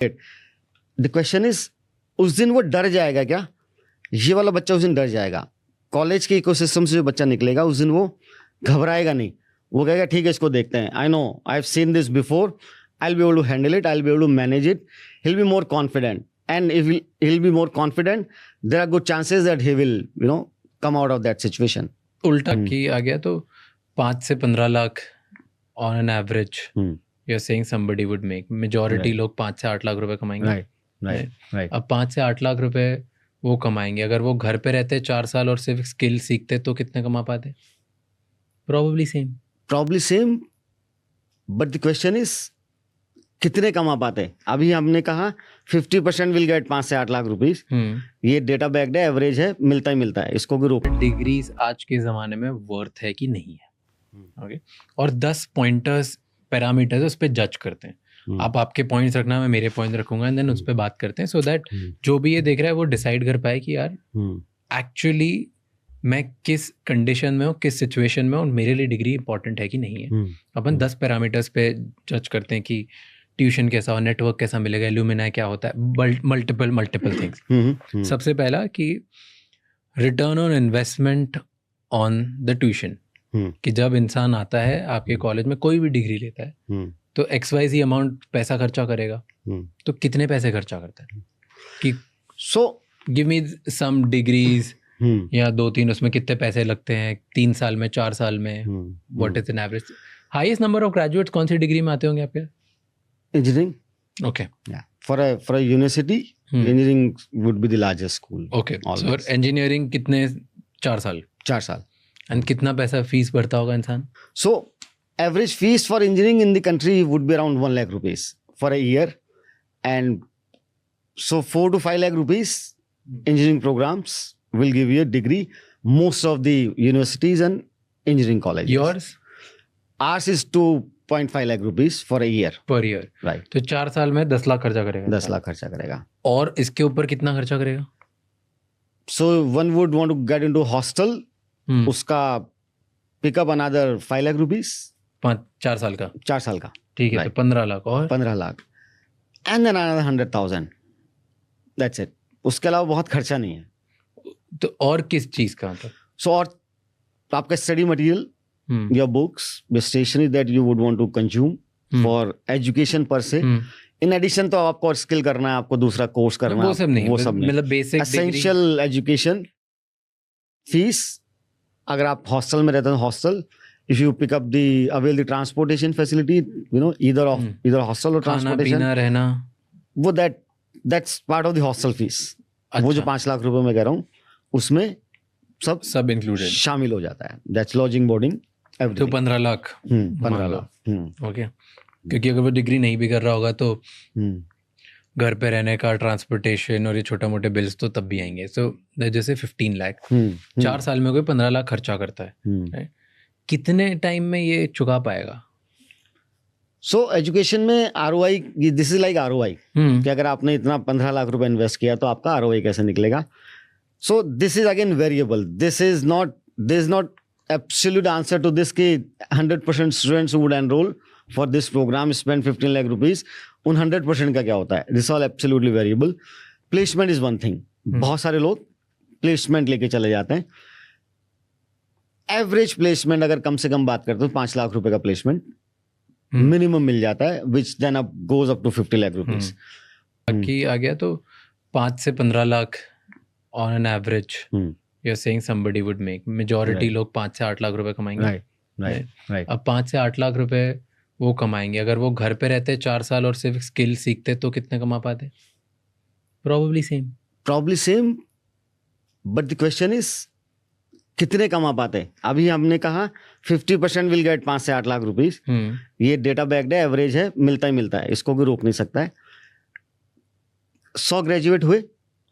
The question is, उस दिन वो डर जाएगा क्या? ये वाला बच्चा उस दिन डर जाएगा। कॉलेज के इकोसिस्टम से जो बच्चा निकलेगा उस दिन वो घबराएगा नहीं, वो कहेगा ठीक है इसको देखते हैं, I know I have seen this before, I will be able to handle it, I will be able to manage it, he will be more confident, and if he will be more confident there are good chances that he will come out of that situation. उल्टा की आ गया तो 5 से 15 lakh on an average you are saying somebody would make, majority लोग 5 से 8 लाख रुपए कमाएंगे। राइट। अब 5 से 8 लाख रुपए वो कमाएंगे, अगर वो घर पे रहते 4 साल और सिर्फ स्किल सीखते तो कितने कमा पाते? Probably same, but the question is कितने कमा पाते? अभी हमने कहा 50% विल गेट 5 से 8 लाख रुपीस, ये डेटा बैक्ड है, एवरेज है, मिलता ही मिलता है, इसको भी रोक। डिग्रीज आज के ज़माने में वर्थ है कि नहीं है, ओके? और 10 पॉइंटर्स पैरामीटर्स उस पर जज करते हैं। आप आपके पॉइंट्स रखना, मैं मेरे पॉइंट्स रखूंगा, एंड देन उस पर बात करते हैं, सो दैट जो भी ये देख रहा है वो डिसाइड कर पाए कि यार एक्चुअली मैं किस कंडीशन में हूँ, किस सिचुएशन में हूँ, और मेरे लिए डिग्री इंपॉर्टेंट है कि नहीं है। अपन 10 पैरामीटर्स पे जज करते हैं कि ट्यूशन कैसा हो, नेटवर्क कैसा मिलेगा, इल्यूमिनाई क्या होता है, मल्टीपल थिंग्स। सबसे पहला कि return on investment on the tuition, कि जब इंसान आता है आपके कॉलेज में, कोई भी डिग्री लेता है, तो XYZ अमाउंट पैसा खर्चा करेगा, तो कितने पैसे खर्चा करता है? कि गिव मी सम डिग्रीज या 2-3, उसमें कितने पैसे लगते हैं 3 साल में, 4 साल में, what is an average? Highest number of graduates कौन सी डिग्री में आते होंगे आपके? Engineering. Okay, for a university engineering would be the largest school. Okay, so engineering कितने? 4 साल। एंड कितना पैसा फीस भरता होगा इंसान? सो average fees for engineering in the country would be around 1 lakh rupees for a year, and so 4 to 5 lakh rupees engineering programs will give you a degree, most of the universities and engineering colleges. Yours? Ours is 2.5 lakh rupees for a year. Per year. Right. तो 4 साल में 10 लाख खर्चा करेगा। 10 लाख खर्चा करेगा। और इसके ऊपर कितना खर्चा करेगा? So one would want to get into hostel, उसका pick up another 5 lakh rupees. 4 साल का? 4 साल का। ठीक है, right. तो 15 लाख और 15 lakh and then another 100,000. That's it. उसके अलावा बहुत खर्चा नहीं है। तो और किस चीज का? So और आपका study material, your books, your stationery that you would want to consume for education per se. In addition तो आपको और स्किल करना है, आपको दूसरा कोर्स करना है, वो सब नहीं, मतलब बेसिक एसेंशियल एजुकेशन। फीस, अगर आप हॉस्टल में रहते हैं, hostel, if you pick up avail the transportation facility, either hostel or transportation, खाना पीना रहना, वो that's part of the hostel fees. वो जो 5 लाख रुपए मैं कह रहा हूँ, उसमें सब इंक्लूडेड शामिल हो जाता है। That's lodging, boarding, everything. तो 15 लाख। 15 लाख। ओके, क्योंकि अगर वो डिग्री नहीं भी कर रहा होगा तो घर पे रहने का, ट्रांसपोर्टेशन और ये छोटा मोटे बिल्स तो तब भी आएंगे। सो जैसे 15 लाख 4 साल में कोई 15 लाख खर्चा करता है, कितने टाइम में ये चुका पाएगा? सो एजुकेशन में ROI, this is like ROI, कि अगर आपने इतना 15 लाख रुपए इन्वेस्ट किया तो आपका ROI कैसे निकलेगा? So this is again variable, this is not absolute answer to this कि 100% students would enroll for this program, spend 15 lakh rupees, उन 100% का क्या होता है? This all absolutely variable. Placement is one thing, बहुत सारे लोग प्लेसमेंट लेके चले जाते हैं। एवरेज प्लेसमेंट अगर कम से कम बात करते हो 5 लाख रुपए का प्लेसमेंट मिनिमम मिल जाता है, which then up goes up to 50 lakh rupees. बाकी आ गया तो 5 से 15 lakh on an average you are saying somebody would make, majority लोग 5 से 8 लाख रुपए कमाएंगे। राइट। अब 5 से 8 लाख रुपए वो कमाएंगे, अगर वो घर पे रहते 4 साल और सिर्फ स्किल सीखते तो कितने कमा पाते? Probably same, but the question is कितने कमा पाते? अभी हमने कहा 50% विल गेट 5 से 8 लाख रुपीस, ये डेटा बैक्ड है, एवरेज है, मिलता ही मिलता है, इसको भी रोक नहीं सकता है। 100 ग्रेजुएट हुए,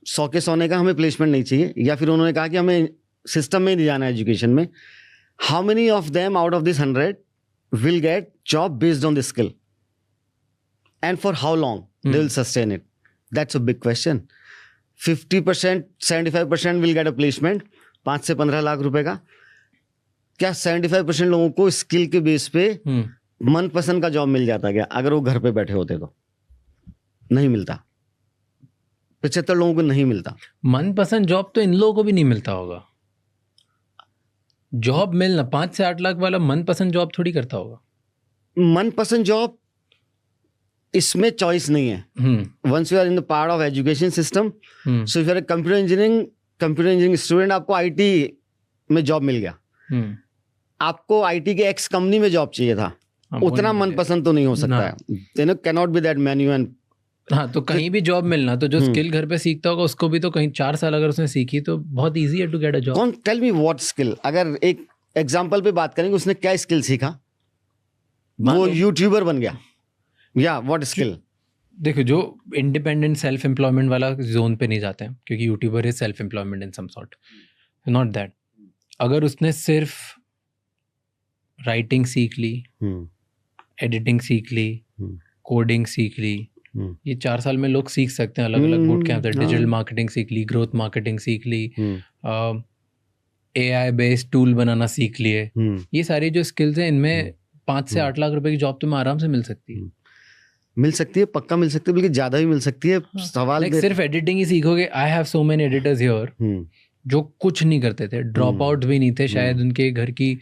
100 के 100 ने कहा हमें प्लेसमेंट नहीं चाहिए, या फिर उन्होंने कहा कि हमें सिस्टम में नहीं जाना है एजुकेशन में। How many of them out of this 100 will get job based on the skill, and for how long they will sustain it? That's a big question. 50%, 75% will get a placement, 5 से 15 लाख रुपए का। क्या 75% लोगों को skill के base पे मनपसंद का जॉब मिल जाता क्या अगर वो घर पे बैठे होते तो? नहीं मिलता, 75 लोगों को नहीं मिलता। मनपसंद जॉब तो इन लोगों को भी नहीं मिलता होगा। जॉब मिलना 5 से 8 लाख वाला मनपसंद जॉब थोड़ी करता होगा। मनपसंद जॉब इसमें चॉइस नहीं है। Once you are in the part of education system, so if you are computer engineering student, आपको आईटी में जॉब मिल गया, आपको आईटी के एक्स कंपनी में जॉब चाहिए था, उतना मनपसंद तो नहीं हो सकता है। You know, can not be that menu and हाँ, तो कहीं भी जॉब मिलना, तो जो स्किल घर पे सीखता होगा उसको भी तो कहीं 4 साल अगर उसने सीखी तो बहुत इजी है टू गेट अ जॉब। कौन टेल मी व्हाट स्किल, अगर एक एग्जांपल पे बात करेंगे, उसने क्या स्किल सीखा, वो यूट्यूबर बन गया, या व्हाट स्किल? देखो, जो इंडिपेंडेंट सेल्फ एम्प्लॉयमेंट वाला जोन पे नहीं जाते हैं, क्योंकि YouTuber is self employment in some sort, not that. अगर उसने सिर्फ राइटिंग सीख ली, एडिटिंग सीख ली, कोडिंग सीख ली, ये 4 साल में लोग सीख सकते हैं। अलग अलग बूट कैंप है, डिजिटल मार्केटिंग सीख ली, ग्रोथ मार्केटिंग सीख ली, AI बेस्ड टूल बनाना सीख लिए। ये सारी जो स्किल्स हैं, इनमें 5 से 8 लाख रुपए की जॉब तुम्हें आराम से मिल सकती है। मिल सकती है, पक्का मिल सकती है, बल्कि ज्यादा भी मिल सकती है। सवाल सिर्फ एडिटिंग ही सीखोगे। I have so many editors here जो कुछ नहीं करते थे, ड्रॉप आउट भी नहीं थे, शायद उनके घर की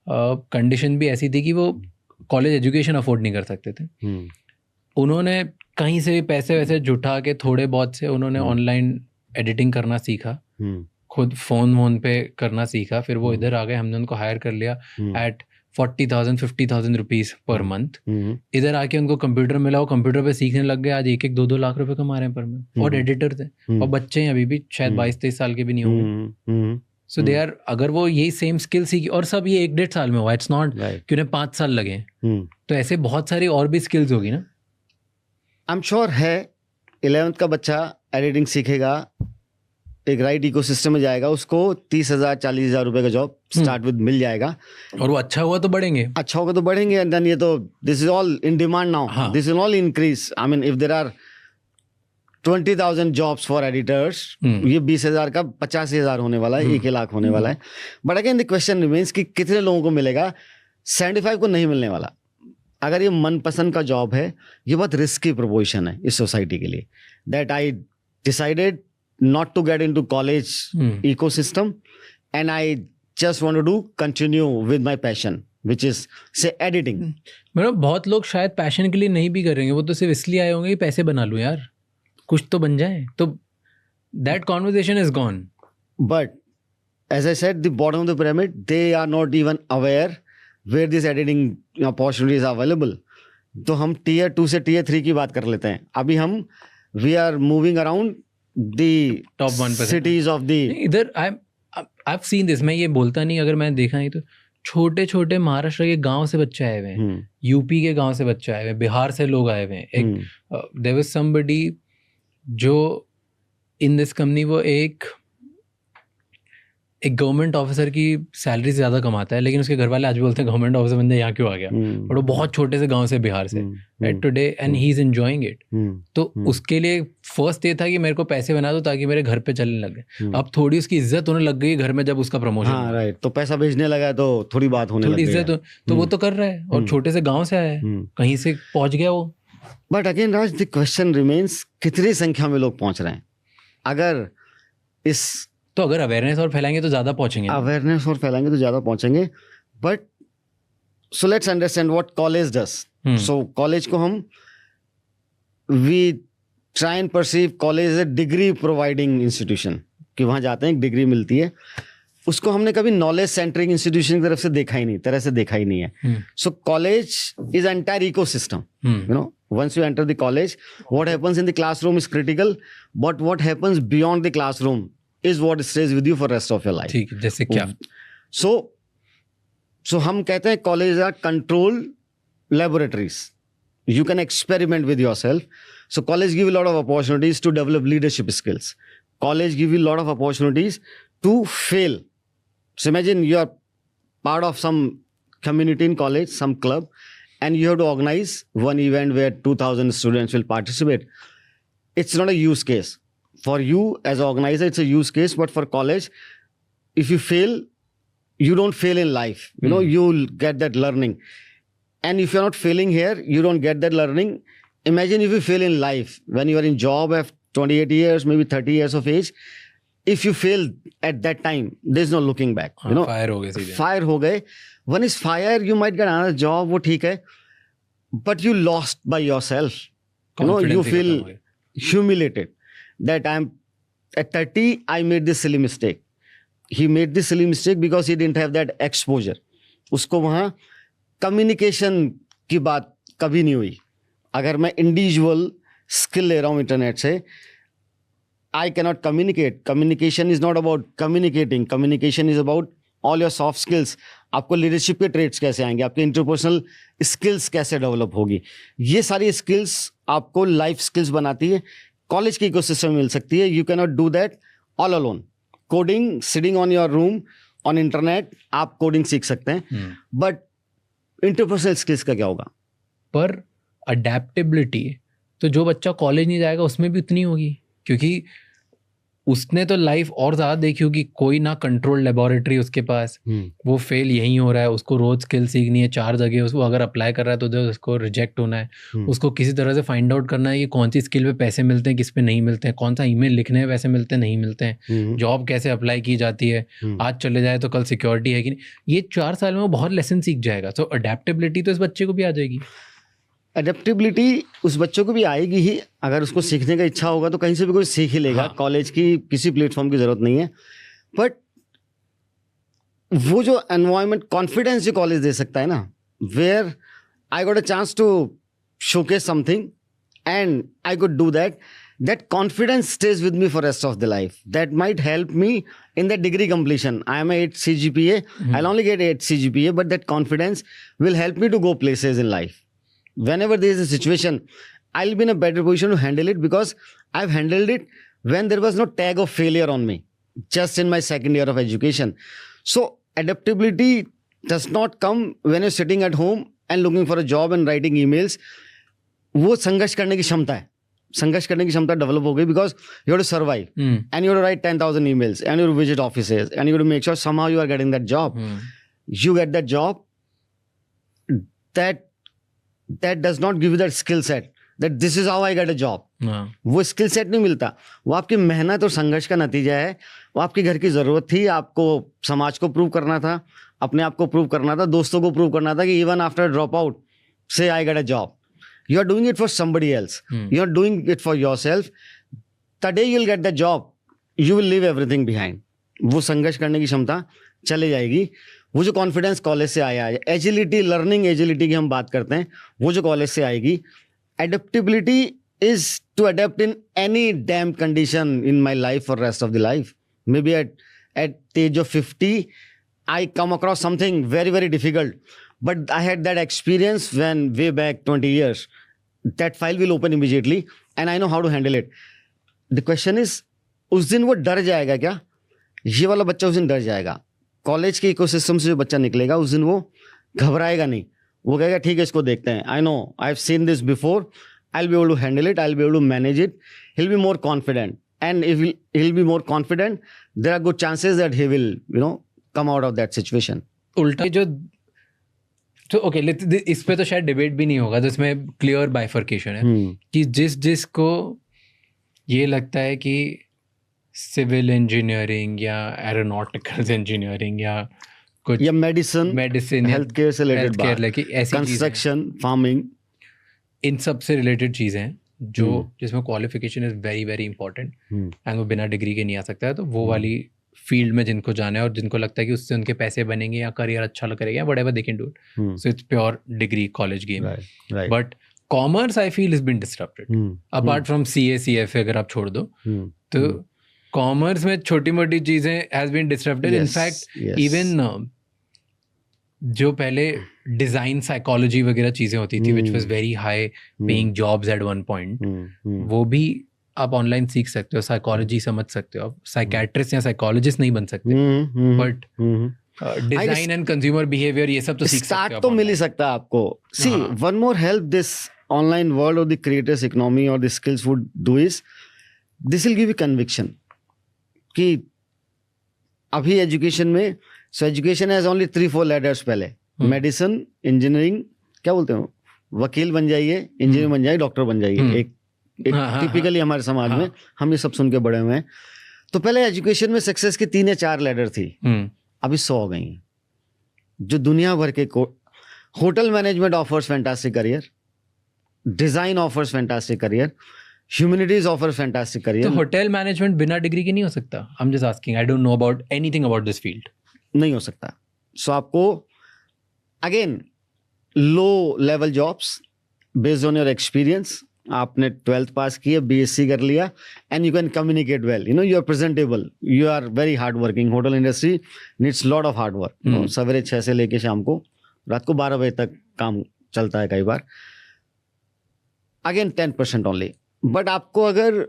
कंडीशन भी ऐसी थी कि वो कॉलेज एजुकेशन अफोर्ड नहीं कर सकते थे। उन्होंने कहीं से भी पैसे वैसे जुटा के थोड़े बहुत से उन्होंने ऑनलाइन एडिटिंग करना सीखा, खुद फोन पे करना सीखा, फिर वो इधर आ गए, हमने उनको हायर कर लिया एट 40,000 50,000 रुपीज पर मंथ। इधर आके उनको कंप्यूटर मिला, वो कंप्यूटर पे सीखने लग गए, आज 1-2 लाख रुपए कमा रहे हैं पर मंथ, और एडिटर थे, और बच्चे हैं अभी भी, शायद 22-23 साल के भी नहीं होंगे। सो दे आर, अगर वो यही सेम स्किल सीखी, और सब ये 1-1.5 साल में हुआ, इट्स नॉट कि उन्हें 5 साल लगे, तो ऐसे बहुत सारी और भी स्किल्स होगी ना। आई एम श्योर है 11th का बच्चा एडिटिंग सीखेगा, एक राइट इकोसिस्टम में जाएगा, उसको 30,000 40,000 रुपए का जॉब स्टार्ट विद मिल जाएगा, और वो अच्छा हुआ तो बढ़ेंगे, अच्छा होगा तो बढ़ेंगे। एंड देन ये तो this is all in demand now, this is all increase. I mean if there are 20,000 jobs for editors, ये 20,000 का 85,000 होने वाला है, 1 लाख होने वाला है। But again the question remains कि कितने लोगों को मिलेगा? 75 को नहीं मिलने वाला। अगर ये मनपसंद का जॉब है, ये बहुत रिस्की प्रोपोजिशन है इस सोसाइटी के लिए। That I decided not to get into college ecosystem, and I just wanted to continue with my passion, which is say editing. मतलब बहुत लोग शायद पैशन के लिए नहीं भी करेंगे, वो तो सिर्फ इसलिए आए होंगे कि पैसे बना लूं यार, कुछ तो बन जाए, तो that conversation is gone. But as I said, the bottom of the pyramid, they are not even aware where these editing opportunities are available. तो हम tier 2 से tier 3 की बात कर लेते हैं। अभी हम we are moving around the top 1% cities of the इधर I've seen this, मैं ये बोलता नहीं, अगर मैं देखा नहीं तो छोटे छोटे महाराष्ट्र के गांव से बच्चे आए हुए हैं, यूपी के गांव से बच्चे आए हुए हैं, बिहार से लोग आए हुए हैं। एक there was somebody जो in this company, वो एक गवर्नमेंट ऑफिसर की सैलरी से ज्यादा कमाता है, लेकिन उसके घर वाले आज भी बोलते हैं गवर्नमेंट ऑफिसर बंदे यहाँ क्यों आ गया, और वो बहुत छोटे से गांव से, बिहार से, right, today, and he is enjoying it. तो उसके लिए फर्स्ट ये था कि मेरे को पैसे बना दो ताकि मेरे घर पे चलने लगे। अब थोड़ी उसकी इज्जत होने लग गई घर में जब उसका प्रमोशन, हाँ, राइट, तो पैसा भेजने लगा तो थोड़ी बात होने लग गई, थोड़ी इज्जत, तो वो तो कर रहा है, और छोटे से गाँव से आया है, कहीं से पहुंच गया वो। But again Raj, the question remains, कितनी संख्या में लोग पहुंच रहे हैं? अगर इस तो अगर अवेयरनेस और फैलाएंगे तो ज्यादा पहुंचेंगे, अवेयरनेस और फैलाएंगे तो ज्यादा पहुंचेंगे। But so let's understand what college does. सो कॉलेज को हम we try and perceive college as a degree providing institution, कि वहां जाते हैं, एक डिग्री मिलती है। उसको हमने कभी नॉलेज सेंटरिंग इंस्टीट्यूशन की तरफ से देखा ही नहीं, तरह से देखा ही नहीं है। So college is entire ecosystem, you know, once you enter the college, what happens in the classroom is critical, but what happens beyond the classroom is what stays with you for rest of your life. ठीक है, जैसे क्या? So हम कहते हैं colleges are controlled laboratories. You can experiment with yourself. So college give you a lot of opportunities to develop leadership skills. College give you a lot of opportunities to fail. So imagine you are part of some community in college, some club, and you have to organize one event where 2,000 students will participate. It's not a use case. For you as an organizer, it's a use case, but for college, if you fail, you don't fail in life. You know, you'll get that learning. And if you're not failing here, you don't get that learning imagine if you fail in life when you are in job at 28 years, maybe 30 years of age. If you fail at that time, there's no looking back. You know, fire हो गए सीधे. Fire हो गए. One is fire. You might get another job. वो ठीक है. But you lost by yourself. You know, you feel humiliated that at 30, I made this silly mistake. He made this silly mistake because he didn't have that exposure. उसको वहाँ communication की बात कभी नहीं हुई. अगर मैं इंडिविजुअल स्किल ले रहा हूँ इंटरनेट से, I cannot communicate. Communication is not about communicating. Communication is about all your soft skills. आपको लीडरशिप के ट्रेट्स कैसे आएंगे, आपके इंटरपर्सनल स्किल्स कैसे डेवलप होगी, ये सारी स्किल्स आपको लाइफ स्किल्स बनाती है. कॉलेज के इकोसिस्टम में मिल सकती है. You can not do that all alone. Coding, sitting on your room on internet, आप कोडिंग सीख सकते हैं, बट इंटरपर्सनल स्किल्स का क्या होगा? पर अडेप्टेबिलिटी तो जो बच्चा कॉलेज नहीं जाएगा उसमें भी उतनी होगी, क्योंकि उसने तो लाइफ और ज़्यादा देखी होगी. कोई ना कंट्रोल लेबोरेटरी उसके पास, वो फेल यहीं हो रहा है, उसको रोज स्किल सीखनी है 4 जगह, उसको अगर अप्लाई कर रहा है तो उसको रिजेक्ट होना है. उसको किसी तरह से फाइंड आउट करना है कि कौन सी स्किल पे पैसे मिलते हैं, किस पे नहीं मिलते हैं, कौन सा ईमेल लिखने में पैसे मिलते हैं, नहीं मिलते हैं, जॉब कैसे अप्लाई की जाती है, आज चले जाए तो कल सिक्योरिटी है कि नहीं. ये 4 साल में वो बहुत लेसन सीख जाएगा. तो अडेप्टेबिलिटी तो इस बच्चे को भी आ जाएगी. अडेप्टेबिलिटी उस बच्चों को भी आएगी ही. अगर उसको सीखने का इच्छा होगा तो कहीं से भी कोई सीख ही लेगा. कॉलेज की किसी प्लेटफॉर्म की जरूरत नहीं है. बट वो जो एनवायरनमेंट, कॉन्फिडेंस जो कॉलेज दे सकता है ना, where I got a chance to showcase something and I could do that, that confidence stays with me for rest of the life. That might help me in the degree completion. I am a 8 CGPA. I'll only get 8 CGPA, but that confidence will help me to go places in life. Whenever there is a situation, I'll be in a better position to handle it because I've handled it when there was no tag of failure on me, just in my second year of education. So adaptability does not come when you're sitting at home and looking for a job and writing emails. वो संघर्ष करने की क्षमता है. संघर्ष करने की क्षमता डेवलप हो गई because you have to survive and you have to write 10,000 emails and you have to visit offices and you have to make sure somehow you are getting that job. You get that job that does not give you that skill set that this is how I get a job. वो skill set नहीं मिलता. वो आपकी मेहनत और संघर्ष का नतीजा है. वो आपके घर की जरूरत थी. आपको समाज को प्रूव करना था, अपने आप को प्रूव करना था, दोस्तों को प्रूव करना था कि इवन आफ्टर ड्रॉप आउट से I get a job. You are doing it for somebody else. You are doing it for yourself. The day you'll get the job, you will leave everything behind. वो संघर्ष करने की क्षमता चले जाएगी. वो जो कॉन्फिडेंस कॉलेज से आया है, एजिलिटी, लर्निंग एजिलिटी की हम बात करते हैं, वो जो कॉलेज से आएगी. Adaptability is to adept in any damn condition in my life for rest of the life. Maybe at the age of 50 I come across something very, very difficult. But I had that experience when way back 20 years. That file will open immediately and I know how to handle it. The question is, उस दिन वो डर जाएगा क्या? ये वाला बच्चा उस दिन डर जाएगा. कॉलेज के इकोसिस्टम से जो बच्चा निकलेगा उस दिन वो घबराएगा नहीं. वो कहेगा ठीक है, इसको देखते हैं. I know, I've seen this before. I'll be able to handle it. I'll be able to manage it. He'll be more confident. And if he'll be more confident, there are good chances that he will, come out of that situation. उल्टा जो तो okay, इस पे तो शायद debate भी नहीं होगा. तो इसमें क्लियर बाइफर्केशन है कि जिसको ये लगता है कि सिविल इंजीनियरिंग या एरोनॉटिकल इंजीनियरिंग या कुछ या मेडिसिन हेल्थ केयर से रिलेटेड, कंस्ट्रक्शन, फार्मिंग, इन सब से रिलेटेड चीज़ें हैं जो जिसमें qualification is very very important and वो बिना डिग्री के नहीं आ सकता है. तो वो वाली फील्ड में जिनको जाना है और जिनको लगता है कि उससे उनके पैसे बनेंगे या करियर अच्छा करेगा, whatever they can do it. So it's pure degree college game. But commerce I feel is been disrupted apart from CA CFA अगर आप छोड़ दो. तो कॉमर्स में छोटी मोटी चीज़ें has been disrupted. In fact even जो पहले डिज़ाइन साइकोलॉजी वगैरह चीज़ें होती थी which was very high paying jobs at one point, वो भी आप ऑनलाइन सीख सकते हो. साइकोलॉजी समझ सकते हो. आप साइकेट्रिस्ट या साइकोलॉजिस्ट नहीं बन सकते, but design and consumer behaviour ये सब तो सीख सकते हो. तो मिल ही सकता है आपको. See one more help this online world और द क्रिएटर्स इकोनॉमी और the skills would do is this will give you conviction कि अभी एजुकेशन में, so education has only 3-4 letters. पहले मेडिसिन, इंजीनियरिंग, क्या बोलते हो, वकील बन जाइए, इंजीनियर बन जाइए, डॉक्टर बन जाइए। एक टिपिकली हमारे समाज में हम ये सब सुन के बड़े हुए हैं। तो पहले एजुकेशन में सक्सेस की 3 या 4 लैडर थी, अभी 100 हो गई हैं। जो दुनिया भर के hotel management offers fantastic career, design offers fantastic career, humanities offers fantastic career. तो होटल मैनेजमेंट बिना डिग्री के नहीं हो सकता? I am just asking, I don't know about anything about this field. नहीं हो सकता। सो आपको again low level jobs based on your experience. आपने 12th पास किया, BSc कर लिया, and you can communicate well, you know, you are presentable, you are very hard working. Hotel industry needs lot of hard work. सवेरे 6 से लेके शाम को रात को 12 बजे तक काम चलता है कई बार। Again 10% only. बट आपको अगर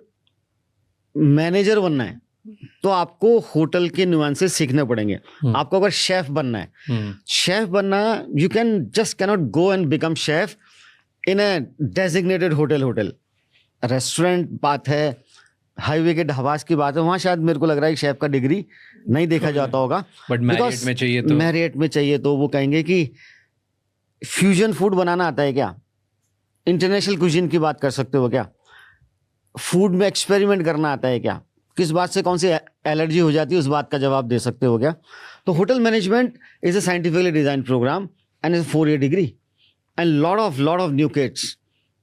मैनेजर बनना है तो आपको होटल के नुआंसेस सीखने पड़ेंगे। आपको अगर शेफ बनना है, शेफ बनना, you can just cannot go and become chef in A designated hotel. Restaurant बात है, हाईवे के ढाबास की बात है, वहां शायद मेरे को लग रहा है कि शेफ का डिग्री नहीं देखा जाता होगा। बट मैरियट में चाहिए तो वो कहेंगे कि फ्यूजन फूड बनाना आता है क्या, इंटरनेशनल कुजीन की बात कर सकते हो क्या, फूड में एक्सपेरिमेंट करना आता है क्या, किस बात से कौन सी एलर्जी हो जाती है उस बात का जवाब दे सकते हो क्या। तो hotel management is a scientifically design program and is a 4-year degree, and lot of new kids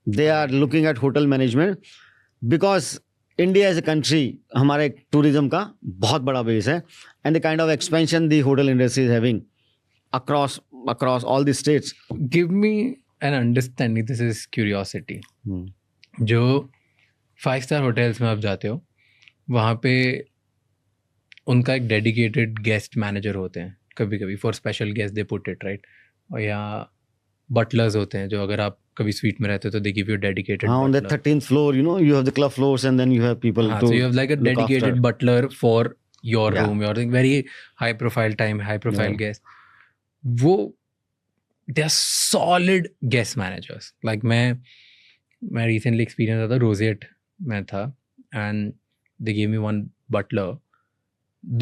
they are looking at hotel management because India as a country, हमारे टूरिज्म का बहुत बड़ा बेस है, and the kind of expansion the hotel industry is having across all the states. Give me an understanding, this is curiosity. जो 5-star hotels में आप जाते हो, वहाँ पे उनका एक डेडिकेटेड गेस्ट मैनेजर होते हैं कभी कभी, for special guest they put it, right? और या बटलर्स होते हैं जो अगर आप कभी स्वीट में रहते हो तो they give you dedicated on the 13th floor, you know, you have the club floors and then you have people to so you have like a dedicated butler for your Yeah. room, your thing, very high profile guest. वो they are solid guest managers. Like मैं recently experience था, rosette में था, and they gave me one butler,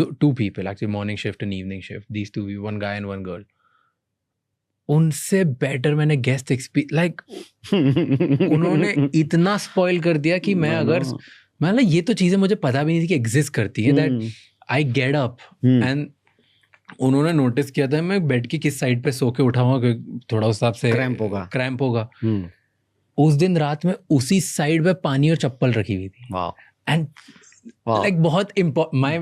2 people actually, morning shift and evening shift, these 2 people, one guy and one girl. उनसे better मैंने guest like उन्होंने इतना spoil कर दिया कि मैं अगर मतलब ये तो चीजें मुझे पता भी नहीं थी कि एग्जिस्ट करती है, that I get up and उन्होंने नोटिस किया था मैं बेड की किस साइड पे सो के उठा हुआ, थोड़ा उस हिसाब से क्रैम्प होगा। उस दिन रात में उसी साइड पे पानी और चप्पल रखी हुई थी, एंड लाइक बहुत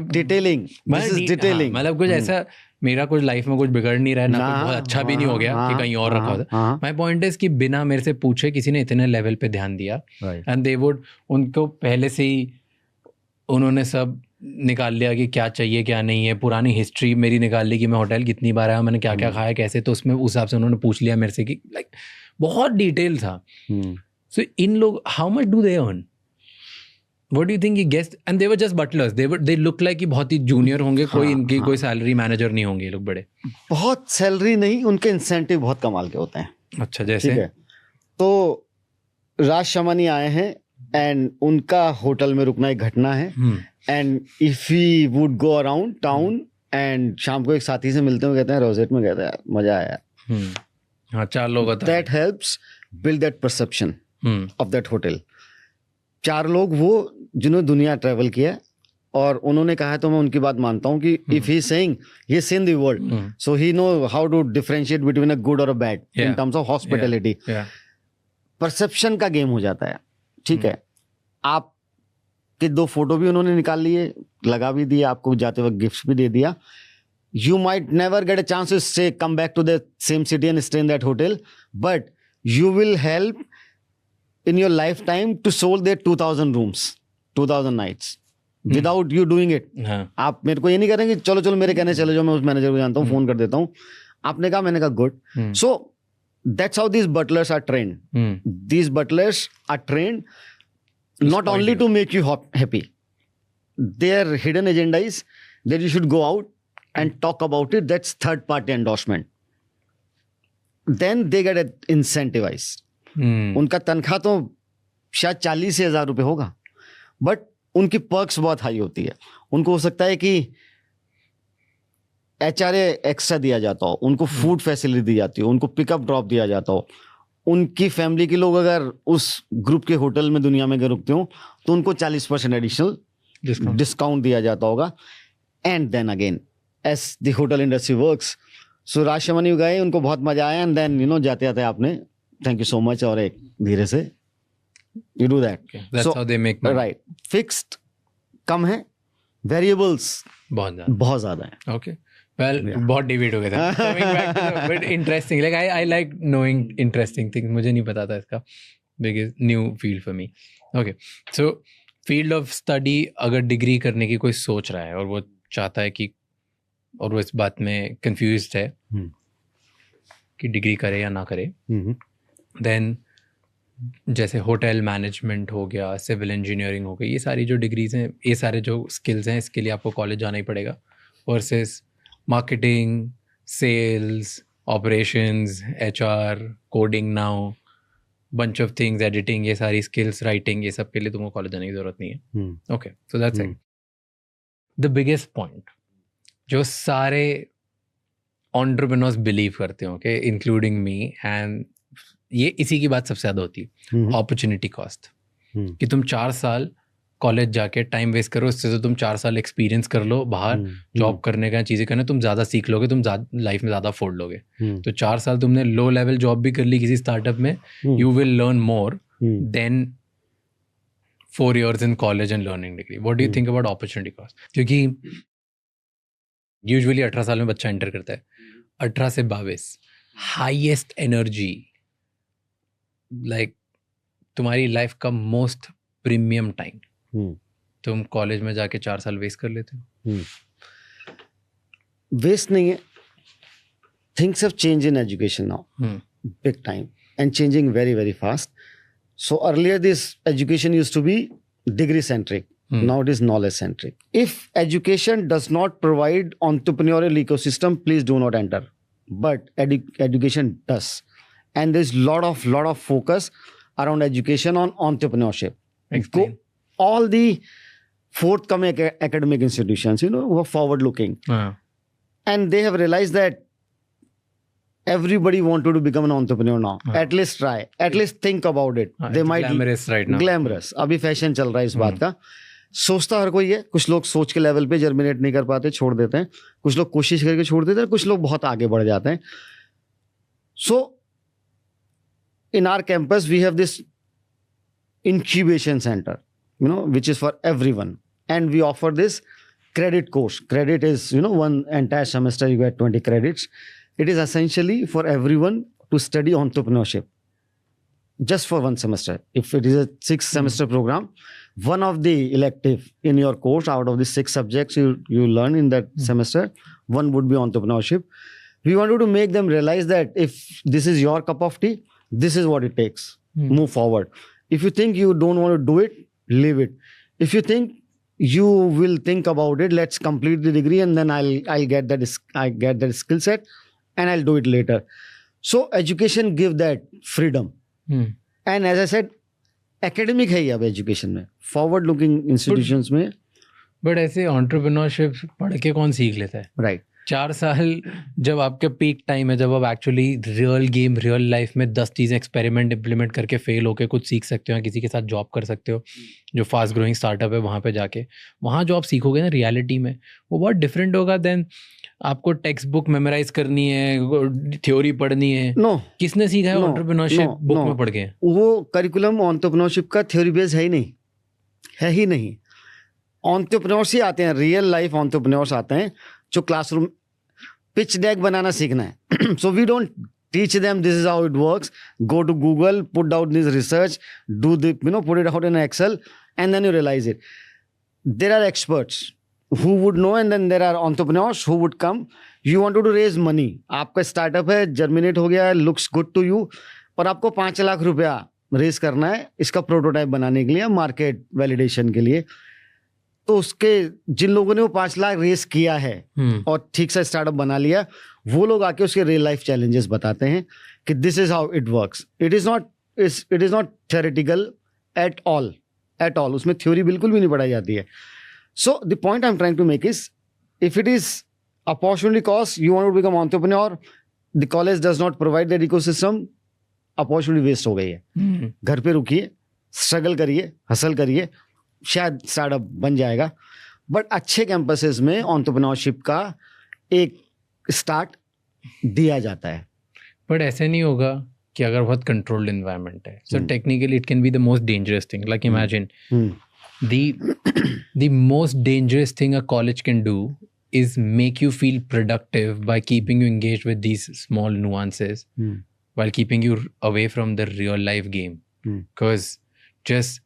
डिटेलिंग मतलब कुछ ऐसा मेरा कुछ लाइफ में कुछ बिगड़ नहीं रहा है ना, कुछ बहुत अच्छा भी नहीं हो गया कि कहीं और रखा होता। माय पॉइंट इज कि बिना मेरे से पूछे किसी ने इतने लेवल पे ध्यान दिया, एंड दे वुड, उनको पहले से ही उन्होंने सब निकाल लिया कि क्या चाहिए क्या नहीं है, पुरानी हिस्ट्री मेरी निकाल ली कि मैं होटल कितनी बार आया, मैंने क्या क्या खाया कैसे, तो उसमें उस हिसाब से उन्होंने पूछ लिया मेरे से कि लाइक बहुत डिटेल था। सो इन लोग how much do they earn? What do you think? Guest and they were just butlers. They look like कि बहुत ही जूनियर होंगे, कोई इनकी कोई सैलरी मैनेजर नहीं होंगे ये लोग बड़े। बहुत सैलरी नहीं, उनके इंसेंटिव बहुत कमाल के होते हैं। अच्छा, जैसे? ठीक है, तो राज शमानी आए हैं एंड उनका होटल में रुकना एक घटना है, and if he would go around town and शाम को एक साथी से मिलते हुए कहते हैं रोजेट में, कहते हैं मजा आया। हाँ, 4 लोग होता है। That helps build that perception of that hotel. 4 लोग वो जिन्होंने दुनिया ट्रेवल किया और उन्होंने कहा है, तो मैं उनकी बात मानता हूँ कि if he saying he seen the world, so he know how to differentiate between a good और a bad in terms of hospitality. Perception का गेम हो जाता है, ठीक है। आप के 2 फोटो भी उन्होंने निकाल लिए, लगा भी दिया, आपको जाते वक्त गिफ्ट भी दे दिया। You might never get a chance to stay, come back to the same city and stay in that hotel, but you will help in your lifetime to sold their 2000 rooms, 2000 nights without you doing it. आप मेरे को ये नहीं करेंगे चलो चलो मेरे कहने चले जाओ, मैं उस मैनेजर को जानता हूँ, फोन कर देता हूँ, आपने कहा, मैंने कहा good. So that's how these butlers are trained. These butlers are trained not only to make you happy. Their hidden agenda is that you should go out and talk about it. That's third party endorsement. Then they get incentivized. उनका तनख्वाह तो शायद 40,000 रुपए होगा, but उनकी perks बहुत high होती है। उनको हो सकता है कि HRA एक्स्ट्रा दिया जाता हो, उनको फूड फैसिलिटी दी जाती हो, उनको पिकअप ड्रॉप दिया जाता हो, उनकी फैमिली के लोग अगर उस ग्रुप के होटल में दुनिया में अगर रुकते हो तो उनको 40% एडिशनल डिस्काउंट दिया जाता होगा. And then again as the hotel industry works, so राशमनी गए, उनको बहुत मजा आया, एंड देन यू नो जाते जाते आपने थैंक यू सो मच और एक धीरे से you do that. Right, fixed कम है, वेरिएबल्स बहुत ज्यादा है. ओके, वेल बहुत डिबेट हो गया था. Coming back to the but interesting, like I like knowing interesting things. मुझे नहीं पता था इसका, because new field for me. Okay, so field of study अगर डिग्री करने की कोई सोच रहा है और वो चाहता है कि, और वो इस बात में कंफ्यूज्ड है कि डिग्री करे या ना करे, देन जैसे होटल मैनेजमेंट हो गया, सिविल इंजीनियरिंग हो गई, ये सारी जो डिग्रीज हैं, ये सारे जो स्किल्स हैं, इसके लिए आपको कॉलेज जाना ही पड़ेगा. Versus marketing, sales, operations, HR, coding, now bunch of things, editing, ये सारी स्किल्स, राइटिंग, ये सब के लिए तुमको कॉलेज जाने की जरूरत नहीं है. Okay, so that's it. The biggest point जो सारे एंटरप्रेन्योर्स बिलीव करते हो, ओके, इंक्लूडिंग मी, एंड ये इसी की बात सबसे ज़्यादा होती है, अपॉर्चुनिटी कॉस्ट. कि तुम 4 साल कॉलेज जाके टाइम वेस्ट करो, इससे तो तुम 4 साल एक्सपीरियंस कर लो, बाहर जॉब करने का, चीज़ें करना, तुम ज़्यादा सीख लोगे, तुम लाइफ में ज़्यादा अफोर्ड लोगे. तो 4 साल तुमने लो लेवल जॉब भी कर ली किसी स्टार्टअप में, you will learn more than 4 years in college and learning degree. What do you think about opportunity cost? क्योंकि यूजुअली 18 साल में बच्चा एंटर करता है, 18 से 22 हाईएस्ट एनर्जी, लाइक तुम्हारी लाइफ का मोस्ट प्रीमियम टाइम, तुम कॉलेज में जाके 4 साल वेस्ट कर लेते हो. वेस्ट नहीं है. Things have change in education now, big time, and changing very very fast. So earlier this education used to be degree centric. Now it is knowledge centric. If education does not provide entrepreneurial ecosystem, please do not enter. But education does, and there's lot of focus around education on entrepreneurship. Explain. All the forthcoming academic institutions, you know, who are forward looking, and they have realized that everybody wanted to become an entrepreneur now. At least try. At least think about it. They might glamorous right now. Glamorous. अभी fashion चल रहा है इस बात का. सोचता हर कोई है. कुछ लोग सोच के लेवल पे जर्मिनेट नहीं कर पाते, छोड़ देते हैं. कुछ लोग कोशिश करके छोड़ देते हैं, कुछ लोग बहुत आगे बढ़ जाते हैं. So in our campus we have this incubation center, you know, which is for everyone, and we offer this credit course. Credit is, you know, one entire semester you get 20 credits. It is essentially for everyone to study entrepreneurship just for one semester. If it is a 6 semester program, one of the elective in your course out of the 6 subjects you learn in that semester, one would be entrepreneurship. We wanted to make them realize that if this is your cup of tea, this is what it takes. Move forward. If you think you don't want to do it, leave it. If you think you will think about it, let's complete the degree and then I'll get that skill set and I'll do it later. So education give that freedom. And as I said, academic है ये अब education में, forward looking institutions में. But ऐसे entrepreneurship पढ़ के कौन सीख लेता है? Right. 4 साल जब आपके पीक टाइम है, जब आप actually real game, real life में 10 चीज़ें एक्सपेरिमेंट इम्प्लीमेंट करके फेल होके कुछ सीख सकते हो, या किसी के साथ जॉब कर सकते हो जो फास्ट ग्रोइंग स्टार्टअप है, वहाँ पे जाके वहाँ जो आप सीखोगे ना रियलिटी में, वो बहुत डिफरेंट होगा देन आपको टेक्स्ट बुक मेमोराइज करनी है, थ्योरी पढ़नी है. किसने सीखा है एंटरप्रेन्योरशिप बुक में पढ़ के? वो करिकुलम एंटरप्रेन्योरशिप का थ्योरी बेस है ही नहीं. एंटरप्रेन्योर्स ही आते हैं, रियल लाइफ एंटरप्रेन्योर्स आते हैं जो क्लासरूम पिच डेक बनाना सीखना है. So we don't teach them this is how it works. Go to Google, put out this research, do the, you know, put it out in Excel, and then you realize it. There are experts who would know, and then there are entrepreneurs who would come. You wanted to raise money. आपका startup है, germinate हो गया, looks good to you, पर आपको 5 लाख रुपया raise करना है इसका प्रोटोटाइप बनाने के लिए, मार्केट वैलिडेशन के लिए. तो उसके जिन लोगों ने वो 5 लाख रेस किया है और ठीक से स्टार्टअप बना लिया, वो लोग आके उसके रियल लाइफ चैलेंजेस बताते हैं कि this is how it works. It is not theoretical at all. उसमें थ्योरी बिल्कुल भी नहीं पढ़ाई जाती है. So the point I am trying to make is, if it is opportunity cost, you want to become entrepreneur, the college does not provide that ecosystem, opportunity waste हो गई है। घर पे रुकिए, स्ट्रगल करिए, हसल करिए, शायद स्टार्टअप बन जाएगा। बट अच्छे कैंपसेस में एंटरप्रेन्योरशिप का एक स्टार्ट दिया जाता है। बट ऐसे नहीं होगा कि अगर बहुत कंट्रोल्ड एनवायरनमेंट है, so technically it can be the most dangerous thing. Like imagine the most dangerous thing a college can do is make you feel productive by keeping you engaged with these small nuances while keeping you away from the real life game. Because just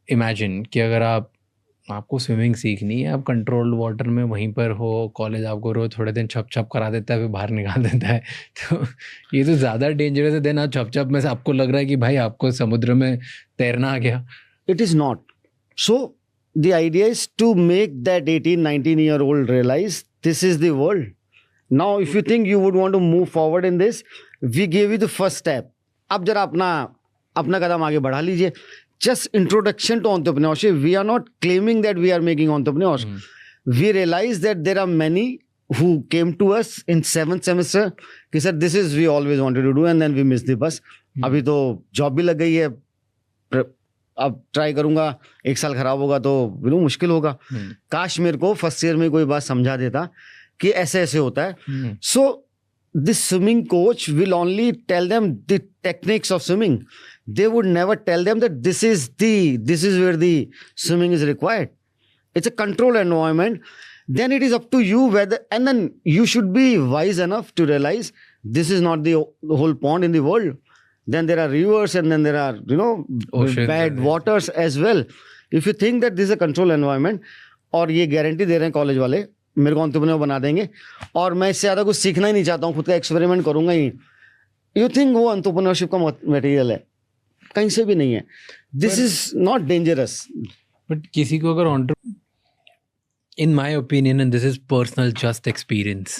imagine कि अगर आपको swimming सीखनी है, आप controlled water में वहीं पर हो, कॉलेज आपको रोज थोड़े दिन छप छप करा देता है, फिर बाहर निकाल देता है, तो ये तो ज़्यादा डेंजरस है। देन आप छप छप में से आपको लग रहा है कि भाई आपको समुद्र में तैरना आ गया। It is not. So the idea is to make that 18-19-year-old realize this is the world. Now if you think you would want to move forward in this, we gave you the first step. अब जरा अपना कदम आगे बढ़ा लीजिए. Just introduction to entrepreneurship. We are not claiming that we are making entrepreneurs. We realize that there are many who came to us in 7th semester कि sir this is we always wanted to do and then we missed the bus. अभी तो job भी लग गई है, अब try करूंगा, 1 साल खराब होगा तो बिल्कुल मुश्किल होगा। काश मेरे को फर्स्ट ईयर में कोई बात समझा देता कि ऐसे ऐसे होता है। So this swimming coach will only tell them the techniques of swimming, they would never tell them that this is where the swimming is required. It's a control environment, then it is up to you whether, and then you should be wise enough to realize this is not the whole pond in the world. Then there are rivers and then there are, oceans, bad waters as well. If you think that this is a control environment, और ये guarantee दे रहे हैं college वाले मेरे को entrepreneur बना देंगे और मैं इससे ज़्यादा कुछ सीखना ही नहीं चाहता हूँ, खुद का एक्सपेरिमेंट करूंगा ही, यू थिंक वो एंटरप्रेन्योरशिप का मटेरियल है? कहीं से भी नहीं है। This is not dangerous. But किसी को अगर in my opinion, and this is personal just experience,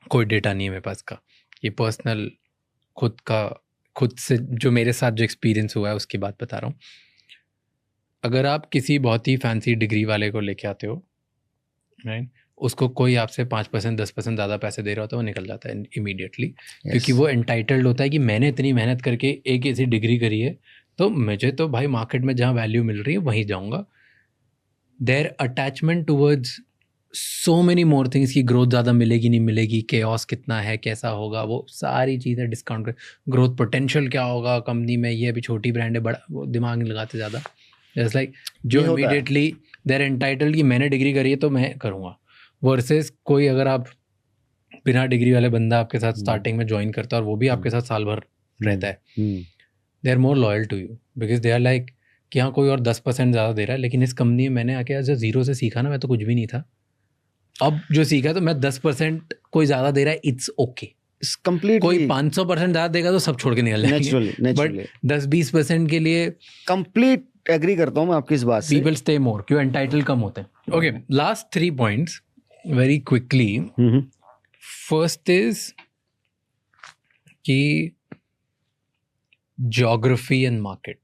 कोई डेटा नहीं है मेरे पास का, ये पर्सनल खुद से जो मेरे साथ जो एक्सपीरियंस हुआ है उसकी बात बता रहा हूँ। अगर आप किसी बहुत ही फैंसी डिग्री वाले को लेके आते हो, राइट, उसको कोई आपसे 5% 10% ज़्यादा पैसे दे रहा होता है, वो निकल जाता है इमीडिएटली। क्योंकि वो एंटाइटल्ड होता है कि मैंने इतनी मेहनत करके एक ऐसी डिग्री करी है तो मुझे तो भाई मार्केट में जहाँ वैल्यू मिल रही है वहीं जाऊँगा। Their attachment towards so many more things की ग्रोथ ज़्यादा मिलेगी नहीं मिलेगी, chaos कितना है, कैसा होगा, वो सारी चीज़ें डिस्काउंट कर, ग्रोथ पोटेंशियल क्या होगा कंपनी में, ये अभी छोटी ब्रांड है, बड़ा वो दिमाग नहीं लगाते ज़्यादा। जस्ट लाइक जो इमीडिएटली देर एंटाइटल्ड कि मैंने डिग्री करी है तो मैं करूँगा, वर्सेस कोई अगर आप बिना डिग्री वाले बंदा आपके साथ स्टार्टिंग में ज्वाइन करता है और वो भी आपके साथ साल भर रहता है, they are more loyal to you because they are like कि हाँ कोई और 10% ज़्यादा दे रहा है, लेकिन इस कंपनी में मैंने आके जो जीरो से सीखा ना, मैं तो कुछ भी नहीं था, अब जो सीखा तो मैं 10% कोई ज़्यादा दे रहा है, इट्स ओके। कोई 500% ज़्यादा देगा तो सब छोड़ के निकल जाएंगे, बट 10-20% के लिए कंप्लीट एग्री करता हूँ मैं आपकी इस बात से। पीपल स्टे मोर, क्यों एंटाइटल कम होते हैं। Okay, last 3 points very quickly. First is कि ज्योग्राफी एंड मार्केट।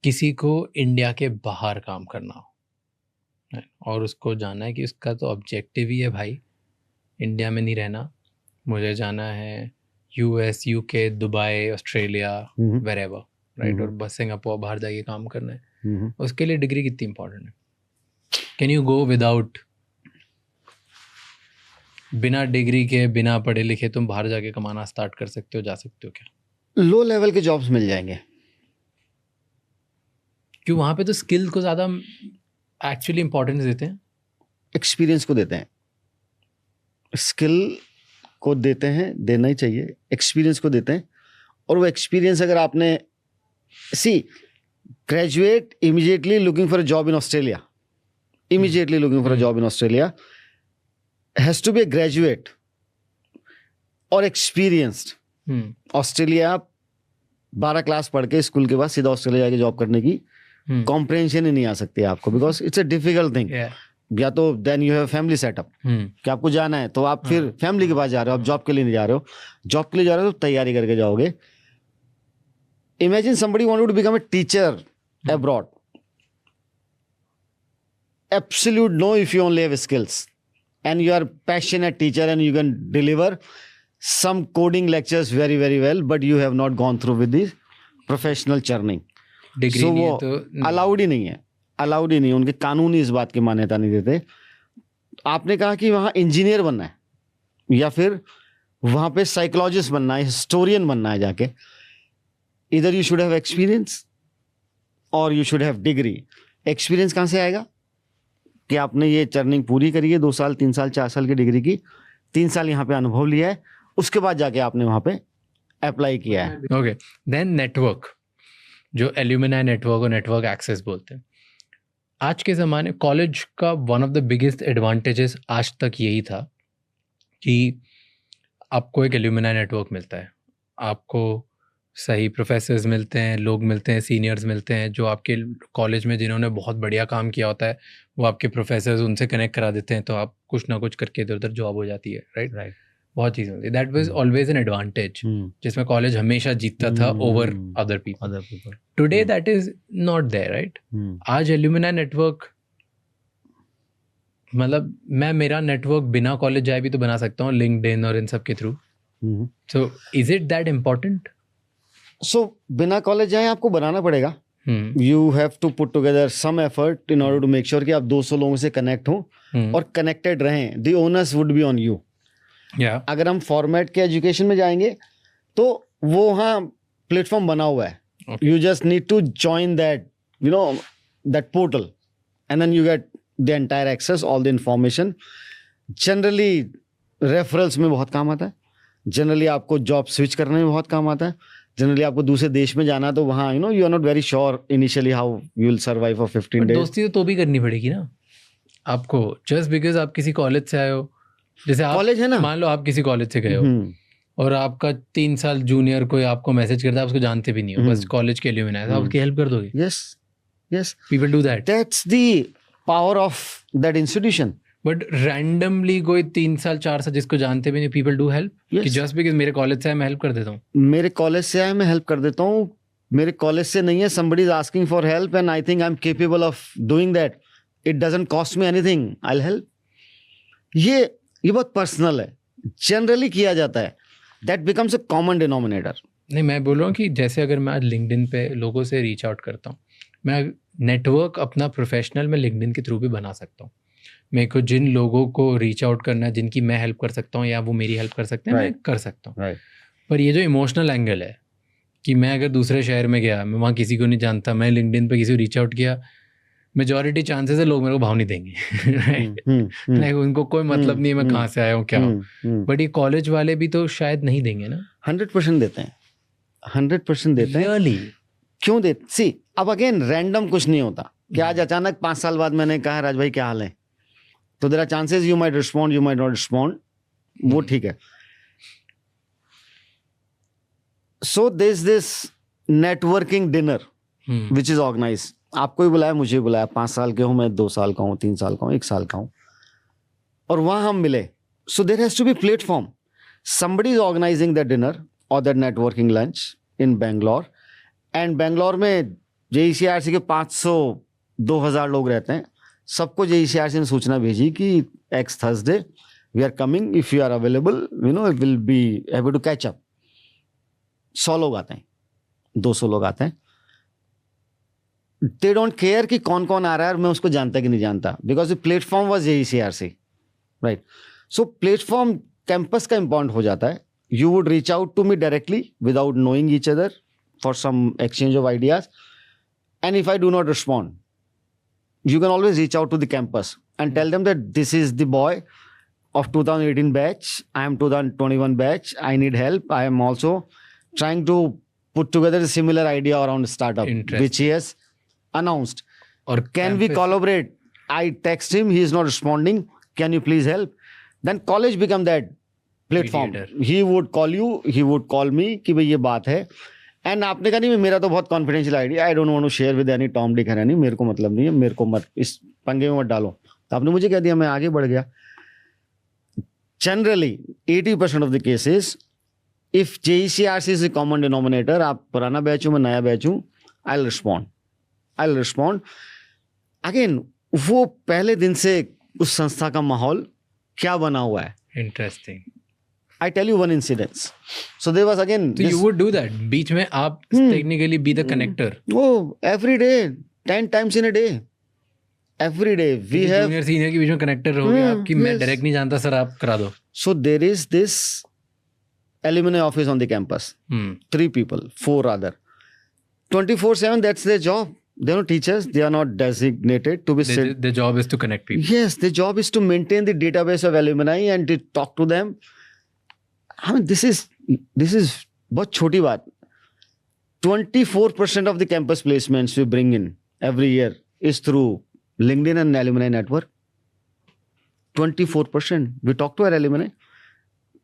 किसी को इंडिया के बाहर काम करना हो और उसको जाना है कि उसका तो ऑब्जेक्टिव ही है भाई इंडिया में नहीं रहना, मुझे जाना है US, UK, Dubai, Australia, wherever, right, और बस सिंगापुर बाहर जाके काम करना है, उसके लिए डिग्री कितनी इंपॉर्टेंट है? कैन यू गो विदाउट, बिना डिग्री के, बिना पढ़े लिखे तुम बाहर जाके कमाना स्टार्ट कर सकते हो, जा सकते हो क्या? लो लेवल के जॉब्स मिल जाएंगे। क्यों? वहाँ पे तो स्किल को ज़्यादा एक्चुअली इंपॉर्टेंस देते हैं, एक्सपीरियंस को देते हैं, स्किल को देते हैं, देना ही चाहिए, एक्सपीरियंस को देते हैं। और वो एक्सपीरियंस अगर आपने graduate immediately looking for a job in Australia, immediately looking for a job in Australia has to be a graduate और एक्सपीरियंस्ड। ऑस्ट्रेलिया 12 क्लास पढ़ के स्कूल के बाद सीधा ऑस्ट्रेलिया जाके जॉब करने की कॉम्प्रहेंशन ही नहीं आ सकती है आपको, because it's a difficult thing. या तो then you have family setup कि आपको जाना है तो आप फिर फैमिली के पास जा रहे हो, आप जॉब के लिए नहीं जा रहे हो, जॉब के लिए जा रहे हो तो तैयारी करके जाओगे। Imagine somebody wanted to become a teacher abroad, absolute no, if you only have skills and you are passionate teacher and you can deliver, some coding lectures very very well, but you have not gone through with the professional churning. Degree So नहीं है वो तो allowed ही नहीं है, allowed ही नहीं है, उनके कानून ही इस बात की मान्यता नहीं देते. आपने कहा कि वहाँ इंजीनियर बनना है या फिर वहाँ पे साइकोलॉजिस्ट बनना है, हिस्टोरियन बनना है जाके. इधर यू शुड हैव एक्सपीरियंस और you should have degree. Experience कहाँ से आएगा कि आपने ये चर्निंग पूरी करी है 2 साल 3 साल 4 साल की डिग्री की, 3 साल यहाँ पे अनुभव लिया है, उसके बाद जाके आपने वहाँ पे अप्लाई किया है. ओके. देन नेटवर्क, जो एल्यूमिनाई नेटवर्क और नेटवर्क एक्सेस बोलते हैं. आज के ज़माने कॉलेज का one of the biggest advantages आज तक यही था कि आपको एक एल्यूमिनाई नेटवर्क मिलता है, आपको सही प्रोफेसर्स मिलते हैं, लोग मिलते हैं, सीनियर्स मिलते हैं जो आपके कॉलेज में जिन्होंने बहुत बढ़िया काम किया होता है, वो आपके प्रोफेसर्स उनसे कनेक्ट करा देते हैं, तो आप कुछ ना कुछ करके इधर उधर जॉब हो जाती है. राइट. बहुत चीज़ें होती है. That was always an advantage जिसमें कॉलेज हमेशा जीतता था over other people. Today that is not there. Right. आज एल्यूमिनाई नेटवर्क, मतलब मैं मेरा नेटवर्क बिना कॉलेज जाए भी तो बना सकता हूँ, लिंक्डइन और इन सब के through. So is it that important? सो बिना कॉलेज जाए आपको बनाना पड़ेगा. You have to put together some effort in order to make sure कि आप 200 लोगों से कनेक्ट हो और कनेक्टेड रहें. The owners would be on you. अगर हम फॉर्मेट के एजुकेशन में जाएंगे तो वो वहाँ प्लेटफॉर्म बना हुआ है. You just need to join that, you know, that portal and then you get the entire access, all the information. Generally referrals में बहुत काम आता है. जनरली आपको जॉब स्विच करने में बहुत काम आता है. जनरली आपको दूसरे देश में जाना तो वहाँ you know you are not very sure initially how you will survive for 15 days. दोस्ती तो भी करनी पड़ेगी ना आपको, जस्ट बिकॉज आप किसी कॉलेज से आए हो. जैसे आप कॉलेज है ना, मान लो आप किसी कॉलेज से गए हो और आपका 3 साल जूनियर कोई आपको मैसेज करता है, आप उसको जानते भी नहीं हो, बस कॉलेज के एल्यूमिनाई है, आप उसकी हेल्प कर दोगे. Yes people do that. That's the power of that institution. But randomly कोई 3 साल 4 साल जिसको जानते भी नहीं, पीपल डू हेल्प कि जस्ट बिकॉज मेरे कॉलेज से आए मैं हेल्प कर देता हूँ. मेरे कॉलेज से आए मैं हेल्प कर देता हूँ, मेरे कॉलेज से नहीं है, somebody is asking for help and I think I'm capable of doing that, it doesn't cost me anything, I'll help. ये बहुत पर्सनल है, जनरली किया जाता है. That becomes a common denominator. नहीं, मैं बोल रहा हूँ कि जैसे अगर मैं आज लिंक्डइन पे लोगों से रीच आउट करता हूँ, मैं नेटवर्क अपना प्रोफेशनल में लिंक्डइन के थ्रू भी बना सकता हूँ. मेरे को जिन लोगों को रीच आउट करना है, जिनकी मैं हेल्प कर सकता हूँ या वो मेरी हेल्प कर सकते हैं, मैं कर सकता हूँ. पर ये जो इमोशनल एंगल है कि मैं अगर दूसरे शहर में गया, मैं वहाँ किसी को नहीं जानता, मैं लिंक्डइन पे किसी को रीच आउट किया, मेजॉरिटी चांसेस है लोग मेरे को भाव नहीं देंगे. लाइक उनको कोई मतलब नहीं है मैं कहाँ से आया हूँ क्या हूँ. बट ये कॉलेज वाले भी तो शायद नहीं देंगे ना. 100% देते हैं, 100% देते हैं. Really? क्यों देते? सी, अब अगेन रैंडम कुछ नहीं होता कि आज अचानक 5 साल बाद मैंने कहा राज भाई क्या हाल है, तो there are chances you might respond, you might not respond, वो ठीक है. So there is this networking dinner which is organised. आपको ही बुलाया, मुझे बुलाया, 5 साल के हूँ मैं, 2 साल का हूँ, 3 साल का हूँ, 1 साल का हूँ, और वहाँ हम मिले. So there has to be platform. Somebody is organizing that dinner और that networking lunch in Bangalore. And Bangalore में JECRC के 500-2000 लोग रहते हैं. सबको JECRC ने सूचना भेजी कि X Thursday we are coming, if you are available, you know, it will be happy to catch up. 100 लोग आते हैं, 200 लोग आते हैं. They don't care कि कौन कौन आ रहा है और मैं उसको जानता कि नहीं जानता, because the platform was JECRC, right? So platform campus का इम्पॉर्टेंट हो जाता है. You would reach out to me directly without knowing each other for some exchange of ideas, and if I do not respond, you can always reach out to the campus and tell them that this is the boy of 2018 batch, I am 2021 batch, I need help, I am also trying to put together a similar idea around startup which he has announced, or can we collaborate? I text him, he is not responding, can you please help? Then college become that platform. He would call you, he would call me कि भाई ये बात है. And आपने कहा नहीं मेरा तो बहुत confidential idea, I don't want to share with any Tom Dick Harry, मेरे को मतलब नहीं है, मेरे को मत इस पंगे में मत डालो. तो आपने मुझे कह दिया, मैं आगे बढ़ गया. Generally 80% of the cases if JECRC is the common denominator, आप पुराना बैच हूँ मैं नया बैच हूँ, आई विल रिस्पॉन्ड. अगेन वो पहले दिन से उस संस्था का माहौल क्या बना हुआ है. Interesting. I tell you one incident. So there was again. So you would do that. बीच में आप technically be the connector. Oh, every day, 10 times in a day. Every day we have. Junior senior के बीच में connector हो गया आपकी. मैं direct नहीं जानता सर आप करा दो. So there is this alumni office on the campus. 3 people, 4 rather. 24/7. That's their job. They are not teachers. They are not designated to be. Their job is to connect people. Yes, their job is to maintain the database of alumni and to talk to them. I mean, this is बहुत छोटी बात. 24% of the campus placements we bring in every year is through LinkedIn and alumni network. 24%. We talk to our alumni.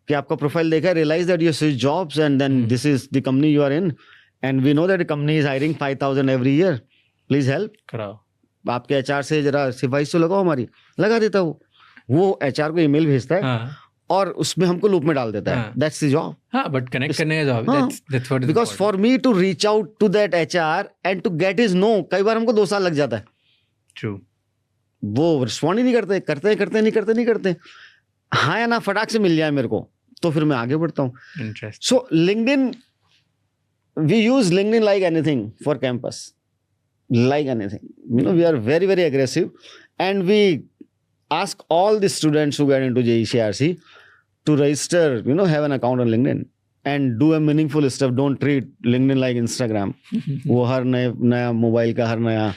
कि आपका profile देखा, realize that you switch jobs and then this is the company you are in and we know that the company is hiring 5,000 every year. Please help. कराओ. आपके HR से जरा सिफारिश तो लगाओ हमारी. लगा देता वो HR को ईमेल भेजता है. हाँ. और उसमें हमको लूप में डाल देता है. That's the job. हाँ, but connect करने का job. That's what. Because for me to reach out to that HR and to get his no, कई बार हमको 2 साल लग जाता है. True. वो रिस्पॉन्ड ही नहीं करते, नहीं करते. हाँ या ना फटाक से मिल जाए मेरे को तो फिर मैं आगे बढ़ता हूँ. So LinkedIn, we use LinkedIn like anything for campus, like anything. You know, we are very, very aggressive and we ask all the students who get into JECRC to register, you know, have an account on LinkedIn and do a meaningful stuff. Don't treat LinkedIn like Instagram. वो हर नया mobile का हर नया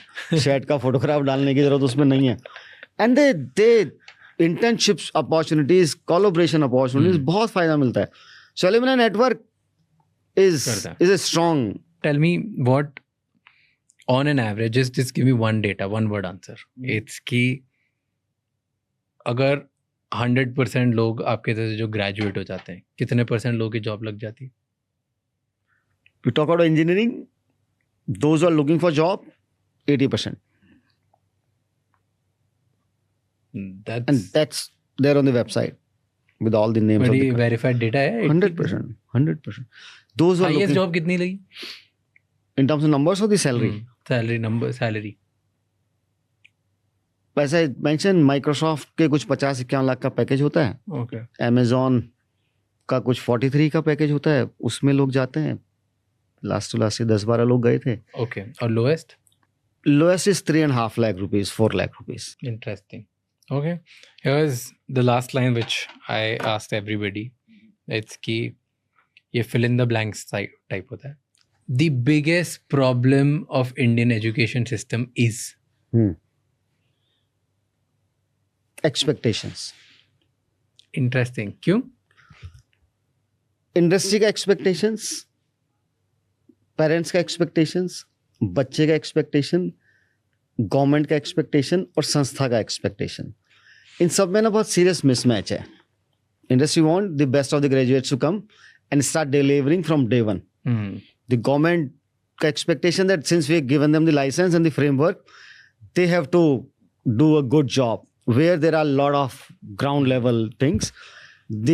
shirt का photograph डालने की जरूरत उसमें नहीं है. And they internships opportunities, collaboration opportunities, बहुत फायदा मिलता है. So alumni network is a strong. Tell me what, on an average, just give me one data, one word answer. It's कि अगर 100% लोग आपके तरह से जो ग्रेजुएट हो जाते हैं, कितने % लोगों की जॉब लग जाती है? We talk about engineering, those who are looking for job, 80%. That's there on the website with all the names. बड़ी verified data है. 100%. Those who are highest job कितनी लगी? In terms of numbers or the salary? Salary. वैसे mention Microsoft के कुछ 50-51 लाख का package होता है. Okay. Amazon का कुछ 43 का पैकेज होता है. उसमें लोग जाते हैं. लास्ट 10-12 लोग गए थे. Okay. और lowest? Lowest is 3.5 lakh rupees, 4 lakh rupees. Interesting. Okay. Here's the last line which I asked everybody. It's कि ये fill in the blanks type होता है. The biggest problem of Indian education system is expectations. Interesting. क्यों? Industry का expectations, parents का expectations, बच्चे का expectation, government का एक्सपेक्टेशन और संस्था का एक्सपेक्टेशन. इन सब में ना बहुत सीरियस मिसमैच है. Industry want the best of the graduates to come and start delivering from day one. The government का expectation that since we have given them the license and the framework they have to do a good job where there are lot of ground level things. The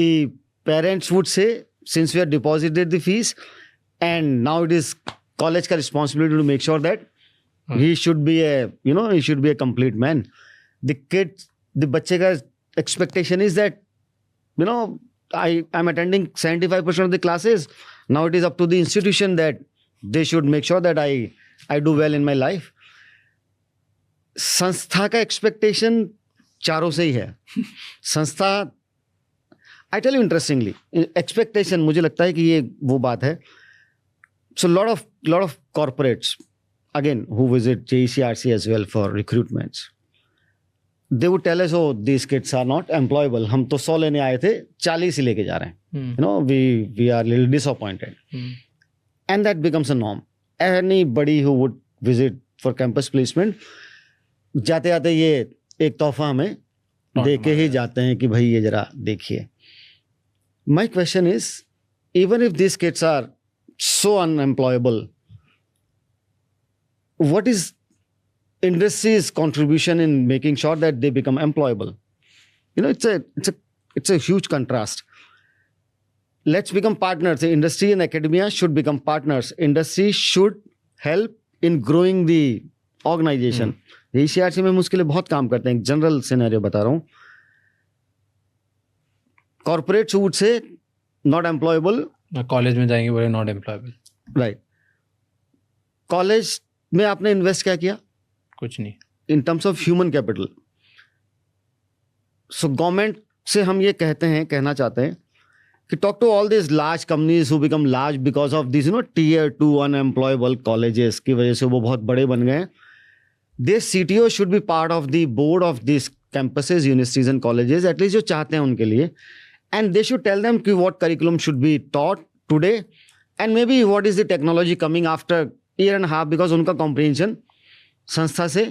parents would say since we have deposited the fees and now it is college का responsibility to make sure that he should be a complete man. The बच्चे का expectation is that, you know, I'm attending 75% of the classes. Now it is up to the institution that they should make sure that I do well in my life. संस्था का expectation चारों से ही है. संस्था, I tell you interestingly, expectation मुझे लगता है कि ये वो बात है. So lot of corporates, again, who visit JECRC as well for recruitments, they would tell us, oh, these kids are not employable. हम तो 100 लेने आए थे, 40 ही लेके जा रहे हैं. You know, we are a little disappointed. And that becomes a norm. Anybody who would visit for campus placement, जाते आते ये एक तोहफा हमें दे के ही जाते हैं कि भाई ये जरा देखिए. My question is, even if these kids are so unemployable, what is industry's contribution in making sure that they become employable? You know, it's a huge contrast. Let's become partners. The industry and academia should become partners. Industry should help in growing the organization. JECRC में मुश्किलें बहुत काम करते हैं. General scenario बता रहा हूँ. Corporates would say, not employable, college में जाएंगे बोले नॉट एम्प्लॉयबल, राइट। कॉलेज में आपने इन्वेस्ट क्या किया? कुछ नहीं। In terms of human capital. So government से हम ये कहना चाहते हैं कि talk to all this large companies who become large because of this tier 2 unemployable colleges की वजह से वो बहुत बड़े बन गए। This CTO should be part of the board of this campuses, universities and colleges, at least जो चाहते हैं उनके लिए, and they should tell them कि what curriculum should be taught today and may be what is the technology coming after year and half, because उनका comprehension संस्था से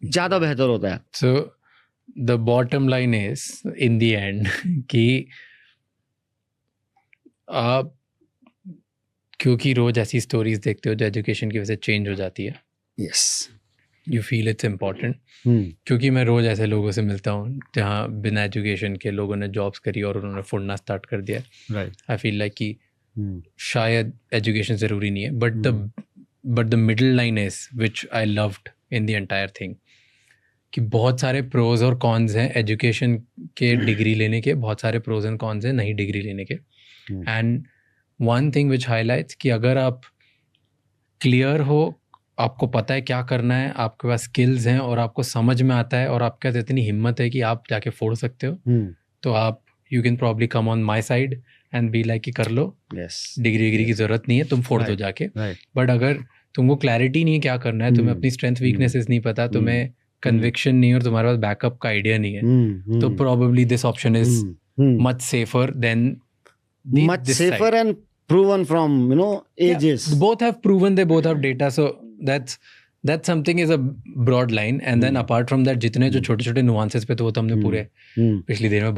ज़्यादा बेहतर होता है। So the bottom line is in the end कि आप क्योंकि रोज ऐसी स्टोरीज देखते हो जो एजुकेशन की वजह से चेंज हो जाती है, yes, you feel it's important. क्योंकि मैं रोज ऐसे लोगों से मिलता हूँ जहाँ बिना एजुकेशन के लोगों ने जॉब्स करी और उन्होंने फुड़ना स्टार्ट कर दिया। राइट। आई फील लाइक कि शायद एजुकेशन ज़रूरी नहीं है, but the middle line is which I loved in the entire thing कि बहुत सारे प्रोज और कॉन्स हैं एजुकेशन के डिग्री लेने के, बहुत सारे प्रोज एंड कॉन्स हैं नहीं डिग्री लेने के। And one thing which highlights कि अगर आप क्लियर हो, आपको पता है क्या करना है, आपके पास स्किल्स हैं और आपको समझ में आता है और आपके पास इतनी हिम्मत है कि आप जाके फोड़ सकते हो, तो आप you can probably come on my side and be like कि कर लो, डिग्री की जरूरत नहीं है, तुम फोड़ दो जाके। बट अगर तुमको क्लैरिटी नहीं है क्या करना है, तुम्हें अपनी स्ट्रेंथ वीकनेसेस नहीं पता, तुम्हें कन्विक्शन नहीं है और तुम्हारे पास बैकअप का आइडिया नहीं है, तो probably this option is much safer than much safer and proven from ages. Yeah, both have proven, they both have data, so that's something is a broad line, and then apart from that जितने जो छोटे छोटे nuances पे तो वो तो हमने पूरे पिछली देर में